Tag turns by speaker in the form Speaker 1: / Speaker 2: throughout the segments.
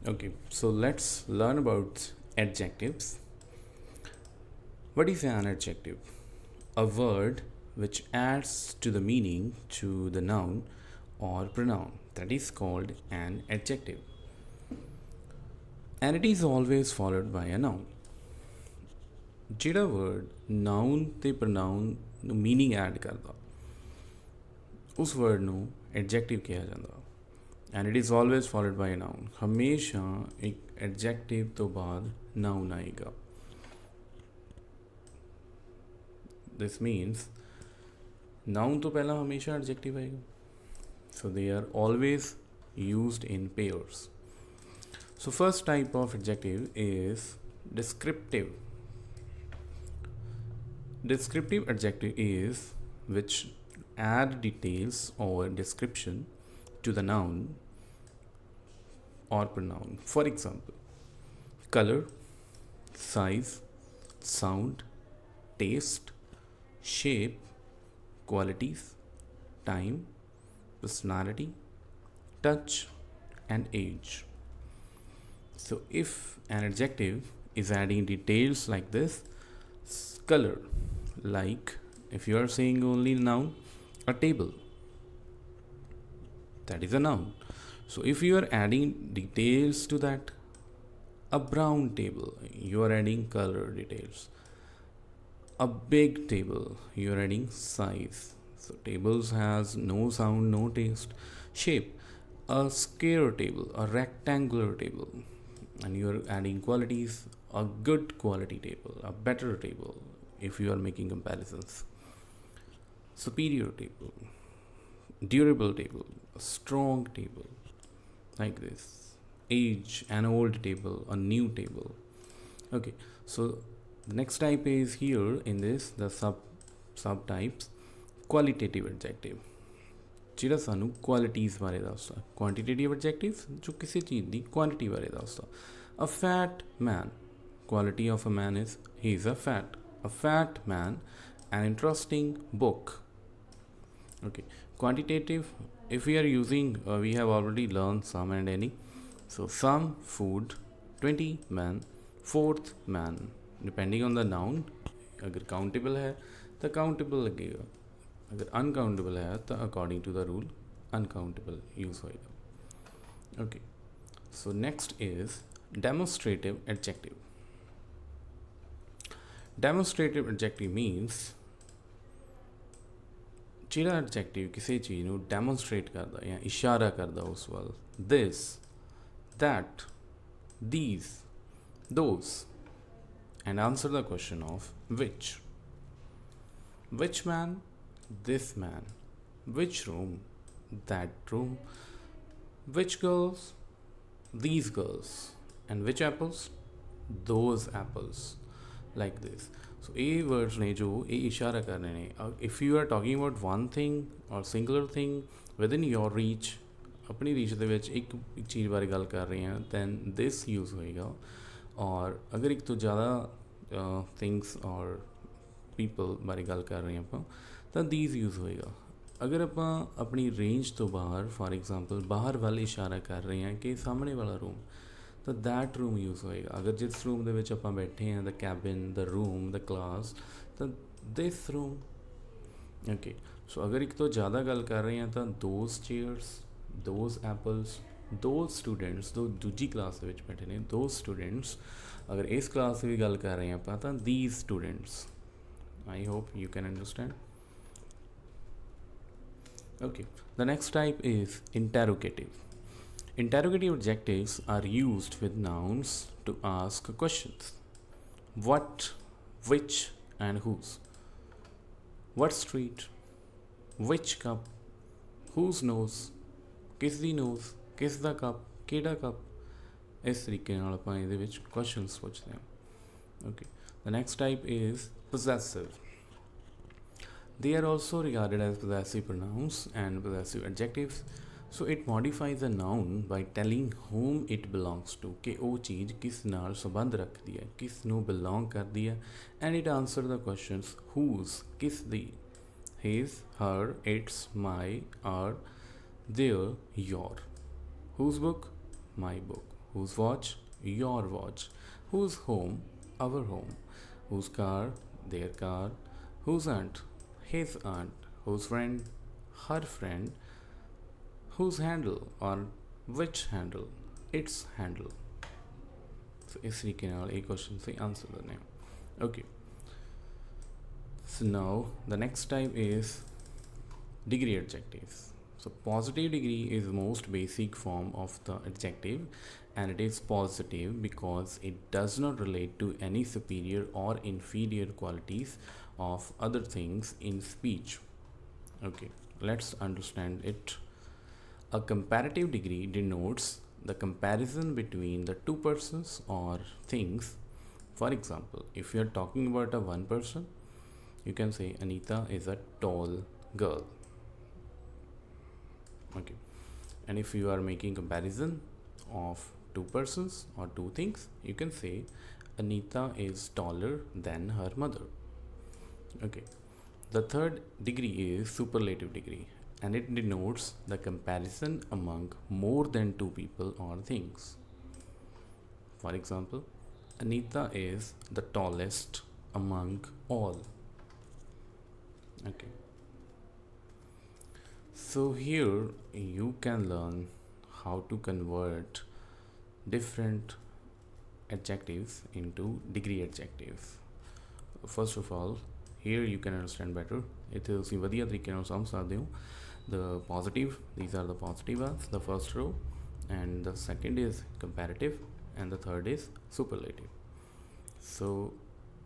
Speaker 1: Okay, so let's learn about adjectives. What is an adjective? A word which adds to the meaning to the noun or pronoun. That is called an adjective. And it is always followed by a noun. ਜਿਹੜਾ word noun ਤੇ pronoun ਨੂੰ meaning add ਕਰਦਾ ਉਸ word ਨੂੰ adjective ਕਿਹਾ ਜਾਂਦਾ and it is always followed by a noun. ਹਮੇਸ਼ਾ ਇੱਕ adjective ਤੋਂ ਬਾਅਦ noun ਆਏਗਾ. This means noun ਤੋਂ ਪਹਿਲਾਂ ਹਮੇਸ਼ਾ adjective ਆਏਗਾ. So they are always used in pairs. So first type of adjective is descriptive. Descriptive adjective is which add details or description to the noun or pronoun. For example, color, size, sound, taste, shape, qualities, time, personality, touch, and age. So if an adjective is adding details like this, color, like if you are saying only noun, a table, that is a noun. So if you are adding details to that, a brown table, you are adding color details. A big table, you are adding size. So tables has no sound, no taste. Shape, a square table, a rectangular table, and you are adding qualities, a good quality table, a better table if you are making comparisons. Superior table, durable table, a strong table, like this. Age, an old table, a new table. Okay, so the next type is here in this, the subtypes, qualitative adjective. ਜਿਹੜਾ ਸਾਨੂੰ qualities ਬਾਰੇ ਦੱਸਦਾ. Quantitative adjective ਜੋ ਕਿਸੇ ਚੀਜ਼ ਦੀ quantity ਬਾਰੇ ਦੱਸਦਾ. A fat man, quality of a man is he is a fat man, an interesting book. Okay, quantitative, if we are using we have already learned some and any. So some food, 20 men, fourth man, depending on the noun. अगर countable है तो countable लगेगा, अगर uncountable है तो according to the rule uncountable use होएगा. Okay, so next is demonstrative adjective. Demonstrative adjective means ਜਿਹੜਾ adjective ਕਿਸੇ ਚੀਜ਼ ਨੂੰ demonstrate ਕਰਦਾ ਜਾਂ ਇਸ਼ਾਰਾ ਕਰਦਾ ਉਸ ਵੱਲ. This, that, these, those, and answer the question of which. Which man? This man. Which room? That room. Which girls? These girls. And which apples? Those apples. Like this. So ये words ने जो ये इशारा कर रहे हैं. If you are talking about one thing or singular thing within your reach, अपनी reach ਦੇ ਵਿੱਚ ਇੱਕ ਚੀਜ਼ ਬਾਰੇ ਗੱਲ ਕਰ ਰਹੇ ਹਾਂ, then this use ਹੋਏਗਾ. और अगर एक तो ज़्यादा things और people ਬਾਰੇ ਗੱਲ ਕਰ ਰਹੇ ਹਾਂ ਆਪਾਂ, ਤਾਂ these यूज़ ਹੋਏਗਾ. ਅਗਰ ਆਪਾਂ ਆਪਣੀ ਰੇਂਜ ਤੋਂ ਬਾਹਰ, ਫॉर एग्जांपल ਬਾਹਰ ਵੱਲ ਇਸ਼ਾਰਾ ਕਰ ਰਹੇ ਹਾਂ ਕਿ ਸਾਹਮਣੇ ਵਾਲਾ ਰੂਮ, ਤਾਂ that room यूज़ ਹੋਏਗਾ. ਅਗਰ ਜਿਸ ਰੂਮ ਦੇ ਵਿੱਚ ਆਪਾਂ ਬੈਠੇ ਹਾਂ, the cabin, the room, the class, ਤਾਂ this room. Okay, so ਅਗਰ ਇੱਕ ਤੋਂ ਜ਼ਿਆਦਾ ਗੱਲ ਕਰ ਰਹੇ ਹਾਂ ਤਾਂ those chairs, those apples, those students, ਜੋ ਦੂਜੀ ਕਲਾਸ ਦੇ ਵਿੱਚ ਬੈਠੇ ਨੇ, those students. ਅਗਰ ਇਸ ਕਲਾਸ ਦੀ ਗੱਲ ਕਰ ਰਹੇ ਹਾਂ ਆਪਾਂ ਤਾਂ these students. I hope you can understand. Okay, the next type is interrogative. Interrogative adjectives are used with nouns to ask questions. What, which, and whose. What street? Which cup? Whose nose? किस दी nose? किस दा cup? केड़ा cup? इस तरीके नाल आपां इहदे विच questions पुछदे हां. Okay, the next type is possessive. They are also regarded as possessive pronouns and possessive adjectives. So it modifies a noun by telling whom it belongs to, कि ਉਹ ਚੀਜ਼ ਕਿਸ ਨਾਲ ਸੰਬੰਧ ਰੱਖਦੀ ਹੈ, ਕਿਸ ਨੂੰ belong ਕਰਦੀ ਹੈ. And it answers the questions whose, ਕਿਸ ਦੀ, his, her, its, my, our, their, your. Whose book? My book. Whose watch? Your watch. Whose home? Our home. Whose car? Their car. Whose aunt? His aunt. Whose friend? Her friend. Whose handle or which handle? Its handle. So इस तरीके नाल एक question से answer देने हैं. Okay. So now the next type is degree adjectives. So positive degree is the most basic form of the adjective, and it is positive because it does not relate to any superior or inferior qualities of other things in speech. Okay, let's understand it. A comparative degree denotes the comparison between the two persons or things. For example, if you are talking about a one person, you can say Anita is a tall girl. Okay, and if you are making comparison of two persons or two things, you can say Anita is taller than her mother. Okay, the third degree is superlative degree, and it denotes the comparison among more than two people or things. For example, Anita is the tallest among all. Okay, so here you can learn how to convert different adjectives into degree adjectives. First of all, here you can understand better. It is ਵਧੀਆ ਤਰੀਕੇ ਨਾਲ ਸਮਝ ਸਕਦੇ ਹੋ. The positive, these are the positive ones, the first row, and the second is comparative, and the third is superlative. So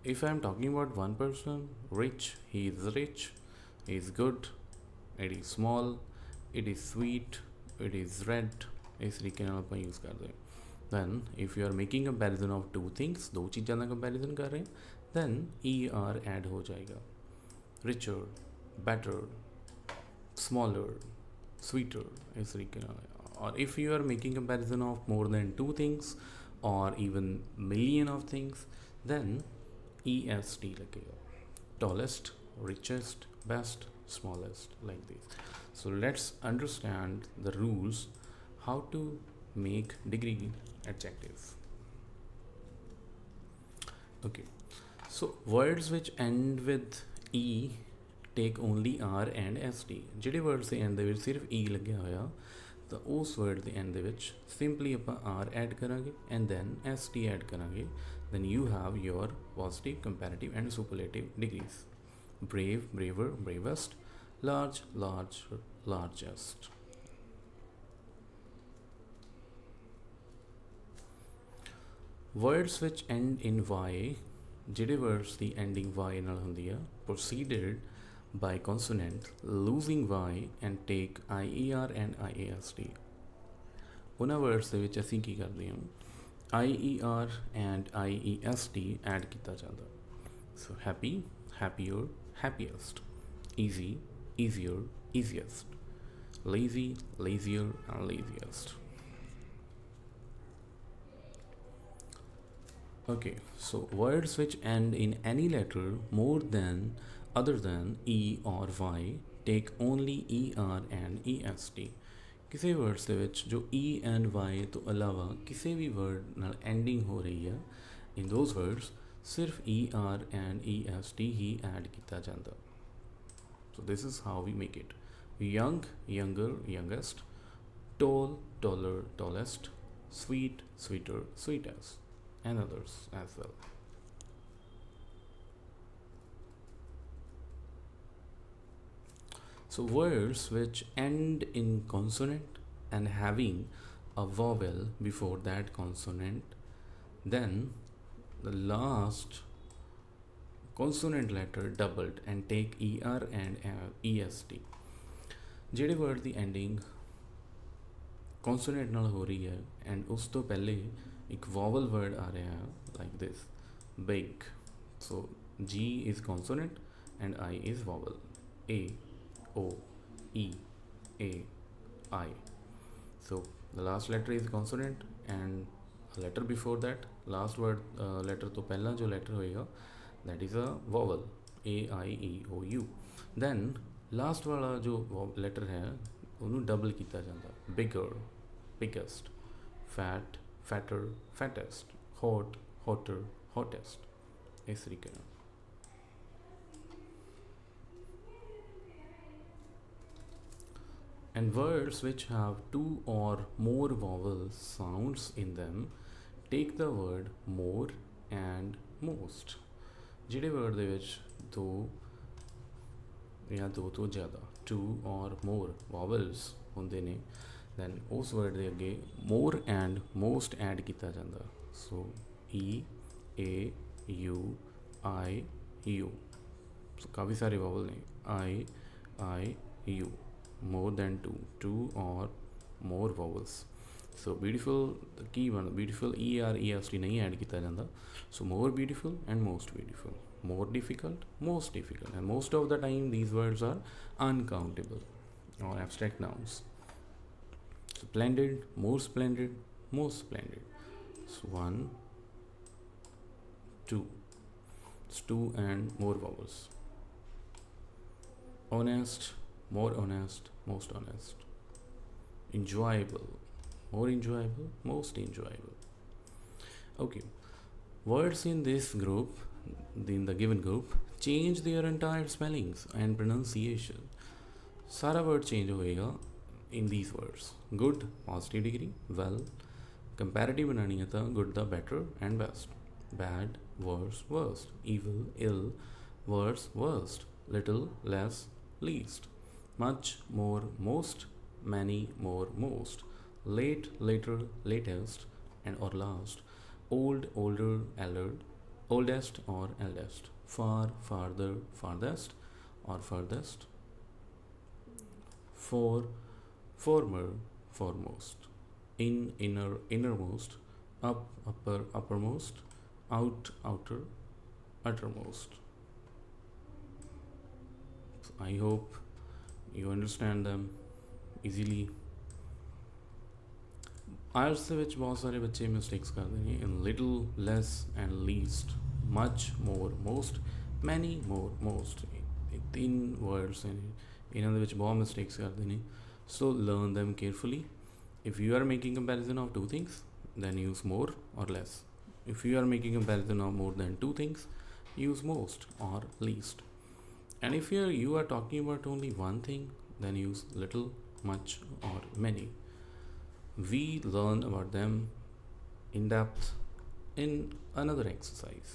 Speaker 1: if I am talking about one person, rich, he is good, it is small, it is sweet, it is red, ਇਸ ਤਰੀਕੇ ਨਾਲ ਆਪਾਂ use ਕਰਦੇ ਹਾਂ. Then if you are making comparison of two things, ਦੋ ਚੀਜ਼ਾਂ ਦਾ comparison ਕਰ ਰਹੇ ਹਾਂ, then ER add हो जाएगा. Richer, better, smaller, sweeter, इस तरीके ਨਾਲ. Or if you are making comparison of more than two things or even million of things, then EST लगेगा. Tallest, richest, best, smallest, like this. So let's understand the rules how to make degree adjectives. Okay, so words which end with E take only R and ST. ਜਿਹੜੇ words ਦੇ end ਦੇ ਵਿੱਚ ਸਿਰਫ E ਲੱਗਿਆ ਹੋਇਆ, ਤਾਂ ਉਸ word ਦੇ end ਦੇ ਵਿੱਚ simply ਆਪਾਂ R add ਕਰਾਂਗੇ and then ST add ਕਰਾਂਗੇ. Then you have your positive, comparative and superlative degrees. Brave, braver, bravest. Large, large, largest. Words which end in Y, ਜਿਹੜੇ words ਦੀ ending Y ਨਾਲ ਹੁੰਦੀ ਆ, proceeded by consonant losing Y and take IER and IAST. ਉਹਨਾਂ words ਦੇ ਵਿੱਚ ਅਸੀਂ ਕੀ ਕਰਦੇ ਹਾਂ, IER and IEST add ਕੀਤਾ ਜਾਂਦਾ. So happy, happier, happiest. Easy, easier, easiest. Lazy, lazier and laziest. Okay, so words which end in any letter more than other than E or Y take only ER and EST. ਕਿਸੇ words ਦੇ ਵਿੱਚ ਜੋ E and Y ਤੋਂ ਇਲਾਵਾ ਕਿਸੇ ਵੀ word ਨਾਲ ending ਹੋ ਰਹੀ ਹੈ, in those words ਸਿਰਫ ER and EST he add ਕੀਤਾ ਜਾਂਦਾ. So this is how we make it. Young, younger, youngest. Tall, taller, tallest. Sweet, sweeter, sweetest. And others as well. So words which end in consonant and having a vowel before that consonant, then the last consonant letter doubled and take ER and EST. ਜਿਹੜੇ word ਦੀ ending consonant ਨਾਲ ਹੋ ਰਹੀ ਹੈ and ਉਸ ਤੋਂ ਪਹਿਲੇ एक vowel word आ रहा है, like this, big. So G is consonant and I is vowel. A, O, E, A, I. So the last letter is consonant and a letter before that, last word letter to पहला जो letter होएगा, that is a vowel. A, I, E, O, U. Then last वाला जो letter है उन्होंने double किया जाता. Bigger, biggest, fat, fatter, fattest, hot, hotter, hottest, इस तरीके ਨਾਲ। And words which have two or more vowel sounds in them take the word more and most। ਜਿਹੜੇ word ਦੇ ਵਿੱਚ ਦੋ ਜਾਂ ਦੋ ਤੋਂ ਜ਼ਿਆਦਾ two or more vowels ਹੁੰਦੇ ਨੇ then ਉਸ word ਦੇ ਅੱਗੇ more and most add ਕੀਤਾ ਜਾਂਦਾ। so E A U I U, so ਕਾਫੀ ਸਾਰੇ vowel ਨੇ I U, more than two or more vowels। so beautiful, the key one, beautiful EREST नहीं add ਕੀਤਾ ਜਾਂਦਾ। so more beautiful and most beautiful, more difficult, most difficult, and most of the time these words are uncountable or abstract nouns। splendid, more splendid, most splendid, so 1 2, it's 2 and more vowels। honest, more honest, most honest। enjoyable, more enjoyable, most enjoyable। okay, words in this group, in the given group, change their entire spellings and pronunciation। सारा word change होएगा in these words। good, positive degree, well, comparative बनानी है तो good the better and best, bad, worse, worst, evil, ill, worse, worst, little, less, least, much, more, most, many, more, most, late, later, latest, and or last, old, older, oldest or eldest, far, farther, farthest, or furthest, for, former, foremost, in, inner, innermost, up, upper, uppermost, out, outer, uttermost। so I hope you understand them easily। IELTS ਦੇ ਵਿੱਚ ਬਹੁਤ ਸਾਰੇ ਬੱਚੇ mistakes ਕਰਦੇ ਨੇ in little, less and least, much, more, most, many, more, most। ਇਹ ਤਿੰਨ words ਨੇ, ਇਹਨਾਂ ਦੇ ਵਿੱਚ ਬਹੁਤ ਮਿਸਟੇਕਸ ਕਰਦੇ ਨੇ। so learn them carefully। if you are making comparison of two things, then use more or less। if you are making comparison of more than two things, use most or least। and if you are talking about only one thing, then use little, much, or many। we learn about them in depth in another exercise।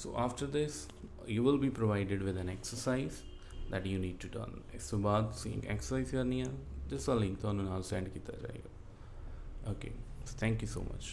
Speaker 1: so after this you will be provided with an exercise that you need to done। ਇਸ ਤੋਂ ਬਾਅਦ ਤੁਸੀਂ exercise ਕਰਨੀ ਹੈ, ਜਿਸ ਦਾ link ਤੁਹਾਨੂੰ ਨਾਲ send ਕੀਤਾ ਜਾਏਗਾ। okay, so thank you so much।